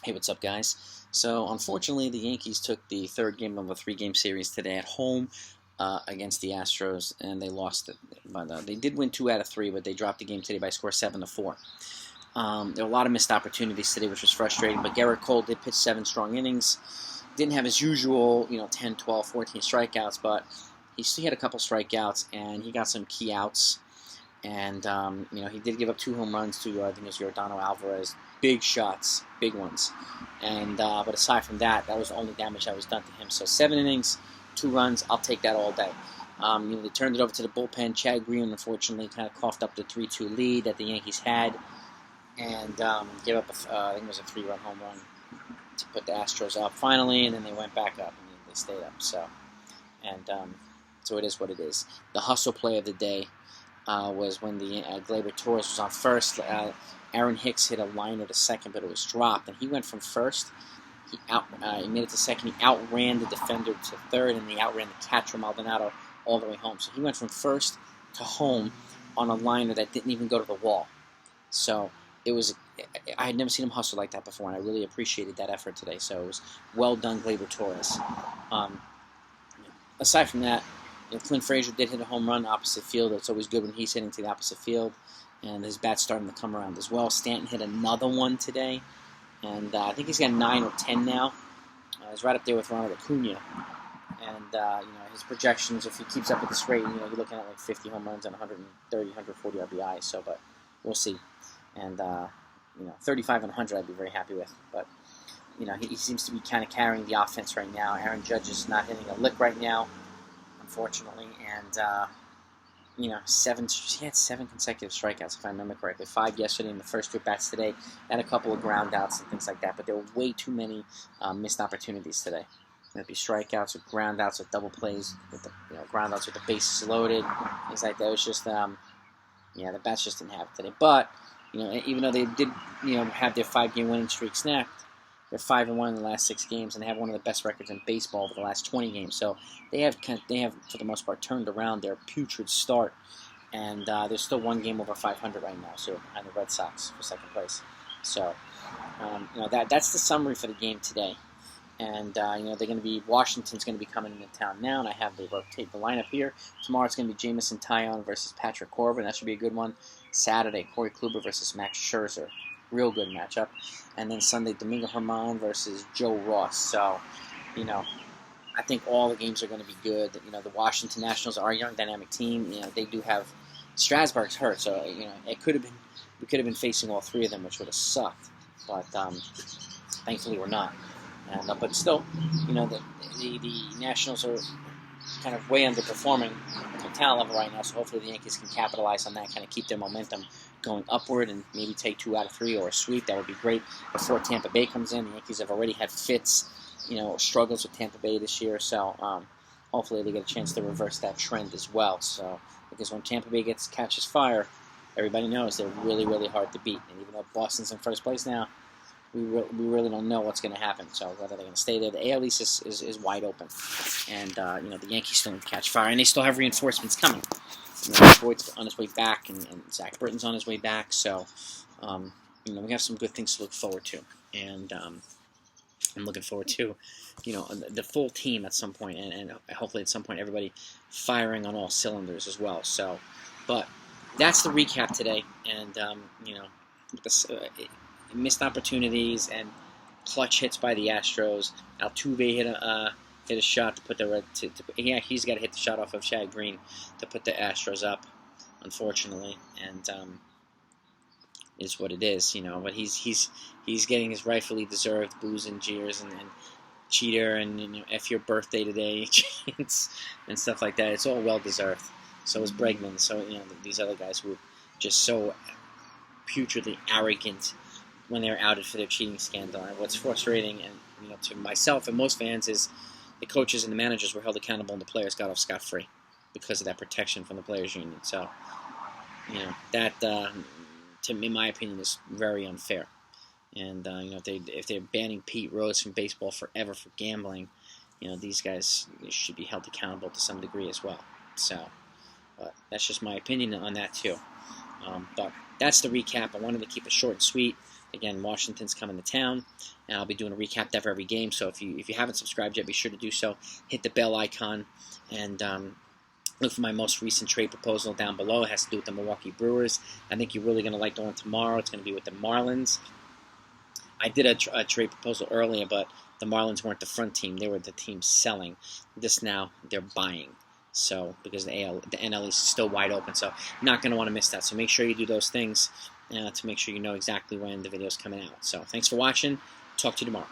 Hey, what's up, guys? So, unfortunately, the Yankees took the third game of a three-game series today at home against the Astros, and they lost it. But they did win 2 out of 3, but they dropped the game today by a score 7-4. There were a lot of missed opportunities today, which was frustrating. But Gerrit Cole did pitch 7 strong innings. Didn't have his usual, 10, 12, 14 strikeouts, but he had a couple strikeouts, and he got some key outs. And, he did give up 2 home runs to, I think it was Yordan Alvarez. Big shots, big ones. And but aside from that, that was the only damage that was done to him. So 7 innings, 2 runs, I'll take that all day. They turned it over to the bullpen. Chad Green, unfortunately, kind of coughed up the 3-2 lead that the Yankees had. And gave up, I think it was a 3-run home run to put the Astros up finally. And then they went back up, and they stayed up. So it is what it is. The hustle play of the day was when the Gleyber Torres was on first. Aaron Hicks hit a liner to second, but it was dropped, and he went from first. He made it to second. He outran the defender to third, and he outran the catcher Maldonado all the way home. So he went from first to home on a liner that didn't even go to the wall. So I had never seen him hustle like that before, and I really appreciated that effort today. So it was well done, Gleyber Torres. Aside from that, Clint Frazier did hit a home run opposite field. It's always good when he's hitting to the opposite field. And his bat's starting to come around as well. Stanton hit another one today. And I think he's got 9 or 10 now. He's right up there with Ronald Acuna. And, his projections, if he keeps up at this rate, you're looking at like 50 home runs and 130, 140 RBI. So, but we'll see. And, 35 and 100 I'd be very happy with. But, he seems to be kind of carrying the offense right now. Aaron Judge is not hitting a lick right now, unfortunately. And, he had 7 consecutive strikeouts, if I remember correctly. 5 yesterday in the first 2 bats today. Had a couple of ground outs and things like that, but there were way too many missed opportunities today. There'd be strikeouts with ground outs with double plays, with the ground outs with the bases loaded, things like that. It was just, the bats just didn't have it today. But even though they did, have their 5-game winning streak snapped, they're 5-1 in the last 6 games, and they have one of the best records in baseball over the last 20 games. So they have for the most part turned around their putrid start, and they're still 1 game over 500 right now. So behind the Red Sox for second place. So that's the summary for the game today. And they're going to be Washington's going to be coming into town now, and I have the lineup here. Tomorrow it's going to be Jameson, Taillon versus Patrick Corbin. That should be a good one. Saturday, Corey Kluber versus Max Scherzer. Real good matchup. And then Sunday, Domingo Germán versus Joe Ross. So, I think all the games are going to be good. The Washington Nationals are a young, dynamic team. They do have Strasburg's hurt, so we could have been facing all 3 of them, which would have sucked. But thankfully, we're not. And but still, the Nationals are kind of way underperforming their talent level right now. So hopefully the Yankees can capitalize on that, kind of keep their momentum going upward, and maybe take 2 out of 3 or a sweep. That would be great before Tampa Bay comes in. The Yankees have already had fits, struggles with Tampa Bay this year. So hopefully they get a chance to reverse that trend as well. So because when Tampa Bay catches fire, everybody knows they're really, really hard to beat. And even though Boston's in first place now, we really don't know what's going to happen. So whether they're going to stay there, the AL East is wide open. And, the Yankees still need to catch fire. And they still have reinforcements coming. Boyd's on his way back, and Zach Britton's on his way back. So, we have some good things to look forward to. And I'm looking forward to, the full team at some point. And hopefully at some point everybody firing on all cylinders as well. So, but that's the recap today. And, missed opportunities and clutch hits by the Astros. Altuve hit a shot to put he's got to hit the shot off of Chad Green to put the Astros up, unfortunately, and is what it is, But he's getting his rightfully deserved boos and jeers and cheater and F your birthday today and stuff like that. It's all well deserved. So is Bregman. So these other guys who are just so putridly arrogant when they're outed for their cheating scandal. And what's frustrating, and to myself and most fans, is the coaches and the managers were held accountable, and the players got off scot-free because of that protection from the players' union. So, that, in my opinion, is very unfair. And if they're banning Pete Rose from baseball forever for gambling, these guys should be held accountable to some degree as well. So, but that's just my opinion on that too. But that's the recap. I wanted to keep it short and sweet. Again, Washington's coming to town, and I'll be doing a recap of every game. So if you haven't subscribed yet, be sure to do so. Hit the bell icon, and look for my most recent trade proposal down below. It has to do with the Milwaukee Brewers. I think you're really going to like the one tomorrow. It's going to be with the Marlins. I did a trade proposal earlier, but the Marlins weren't the front team. They were the team selling. This now, they're buying. So, because the NL East is still wide open. So, not going to want to miss that. So, make sure you do those things to make sure you know exactly when the video is coming out. So, thanks for watching. Talk to you tomorrow.